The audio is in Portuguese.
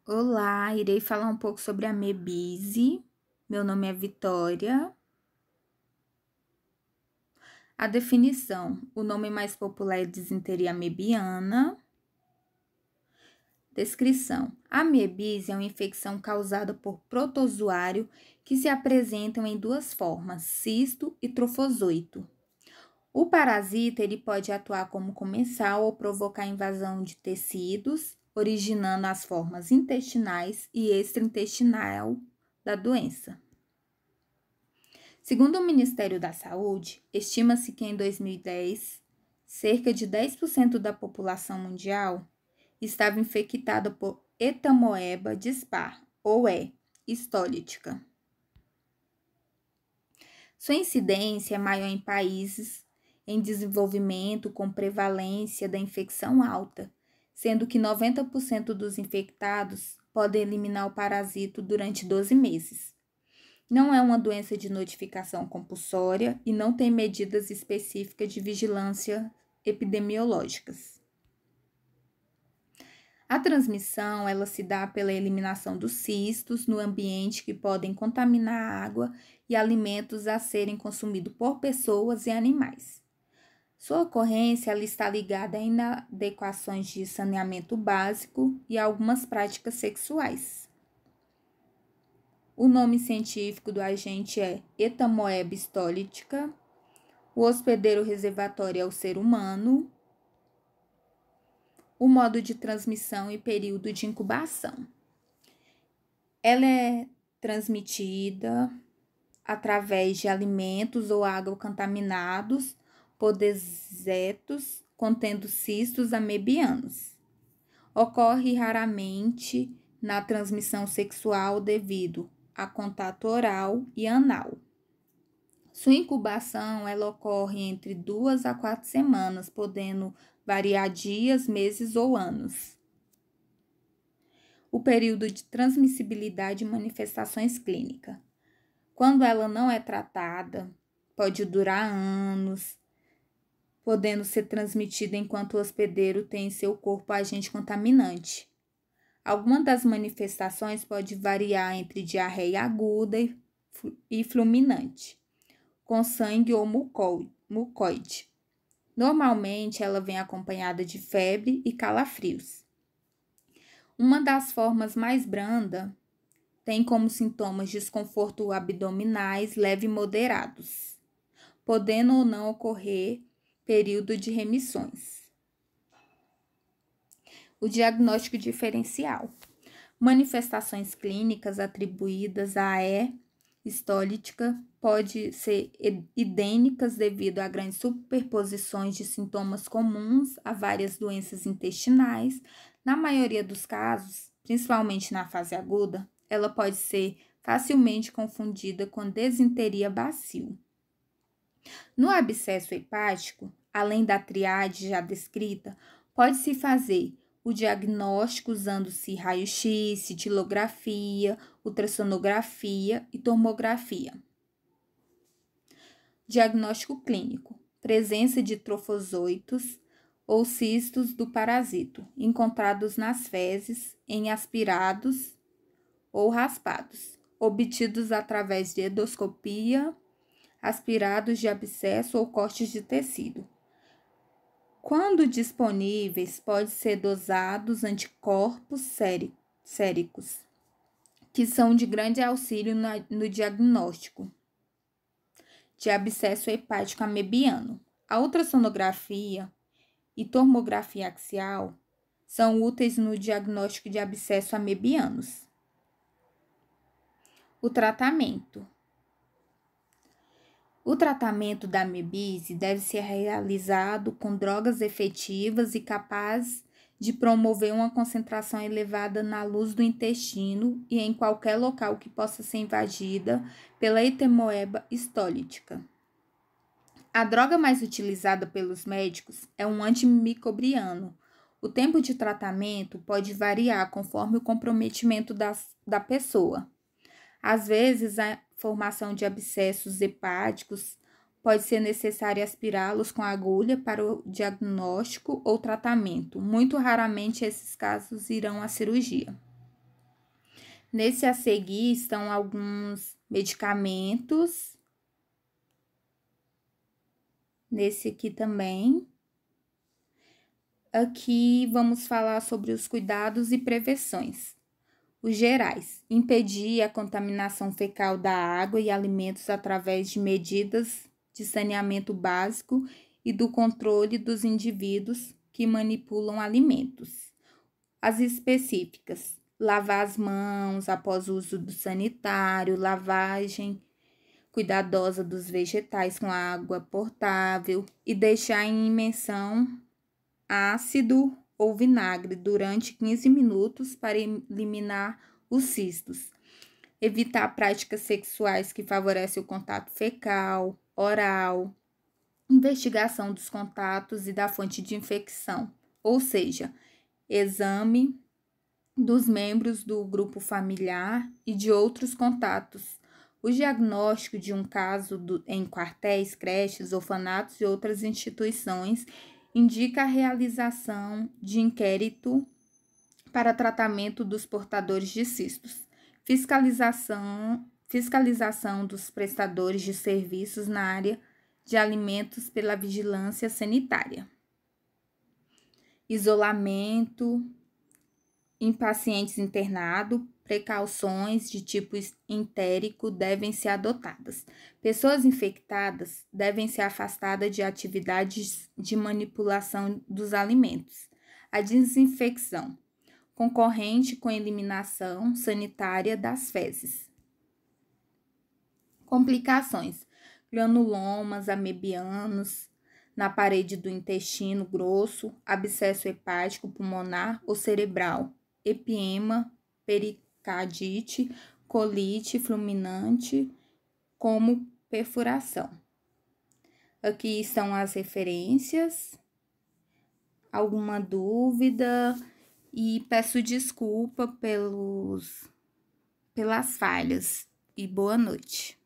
Olá, irei falar um pouco sobre a mebise. Meu nome é Vitória. A definição: o nome mais popular é disenteria amebiana. Descrição: a mebise é uma infecção causada por protozoário que se apresentam em duas formas, cisto e trofozoito. O parasita ele pode atuar como comensal ou provocar invasão de tecidos, originando as formas intestinais e extraintestinal da doença. Segundo o Ministério da Saúde, estima-se que em 2010, cerca de 10% da população mundial estava infectada por Etamoeba dispar, ou histolítica. Sua incidência é maior em países em desenvolvimento com prevalência da infecção alta, sendo que 90% dos infectados podem eliminar o parasito durante 12 meses. Não é uma doença de notificação compulsória e não tem medidas específicas de vigilância epidemiológicas. A transmissão, ela se dá pela eliminação dos cistos no ambiente que podem contaminar a água e alimentos a serem consumidos por pessoas e animais. Sua ocorrência ela está ligada a inadequações de saneamento básico e a algumas práticas sexuais. O nome científico do agente é Etamoeba histolítica. O hospedeiro reservatório é o ser humano. O modo de transmissão e período de incubação. Ela é transmitida através de alimentos ou água contaminados por dejetos contendo cistos amebianos. Ocorre raramente na transmissão sexual devido a contato oral e anal. Sua incubação ela ocorre entre 2 a 4 semanas, podendo variar dias, meses ou anos. O período de transmissibilidade e manifestações clínicas. Quando ela não é tratada, pode durar anos, podendo ser transmitida enquanto o hospedeiro tem em seu corpo agente contaminante. Algumas das manifestações pode variar entre diarreia aguda e fulminante, com sangue ou mucoide. Normalmente, ela vem acompanhada de febre e calafrios. Uma das formas mais branda tem como sintomas desconforto abdominais leve e moderados, podendo ou não ocorrer período de remissões. O diagnóstico diferencial. Manifestações clínicas atribuídas à histolítica pode ser idênticas devido a grandes superposições de sintomas comuns a várias doenças intestinais. Na maioria dos casos, principalmente na fase aguda, ela pode ser facilmente confundida com desinteria bacil. No abscesso hepático, além da triade já descrita, pode-se fazer o diagnóstico usando-se raio-x, cintilografia, ultrassonografia e tomografia. Diagnóstico clínico: presença de trofozoitos ou cistos do parasito, encontrados nas fezes, em aspirados ou raspados, obtidos através de endoscopia, aspirados de abscesso ou cortes de tecido. Quando disponíveis, pode ser dosados anticorpos séricos, que são de grande auxílio no diagnóstico de abscesso hepático amebiano. A ultrassonografia e tomografia axial são úteis no diagnóstico de abscesso amebianos. O tratamento. O tratamento da amebise deve ser realizado com drogas efetivas e capazes de promover uma concentração elevada na luz do intestino e em qualquer local que possa ser invadida pela Etamoeba histolítica. A droga mais utilizada pelos médicos é um antimicrobiano. O tempo de tratamento pode variar conforme o comprometimento da pessoa. Às vezes, a formação de abscessos hepáticos pode ser necessário aspirá-los com agulha para o diagnóstico ou tratamento. Muito raramente esses casos irão à cirurgia. Nesse a seguir estão alguns medicamentos. Nesse aqui também. Aqui vamos falar sobre os cuidados e prevenções. Os gerais: impedir a contaminação fecal da água e alimentos através de medidas de saneamento básico e do controle dos indivíduos que manipulam alimentos. As específicas: lavar as mãos após o uso do sanitário, lavagem cuidadosa dos vegetais com água potável e deixar em imersão ácido ou vinagre durante 15 minutos para eliminar os cistos. Evitar práticas sexuais que favorecem o contato fecal, oral, investigação dos contatos e da fonte de infecção, ou seja, exame dos membros do grupo familiar e de outros contatos. O diagnóstico de um caso em quartéis, creches, orfanatos e outras instituições indica a realização de inquérito para tratamento dos portadores de cistos. Fiscalização dos prestadores de serviços na área de alimentos pela vigilância sanitária. Isolamento em pacientes internados, precauções de tipo entérico devem ser adotadas. Pessoas infectadas devem ser afastadas de atividades de manipulação dos alimentos. A desinfecção, concorrente com a eliminação sanitária das fezes. Complicações: granulomas amebianos na parede do intestino grosso, abscesso hepático pulmonar ou cerebral, epiema, pericardite, colite fulminante, como perfuração. Aqui estão as referências. Alguma dúvida? E peço desculpa pelas falhas. E boa noite.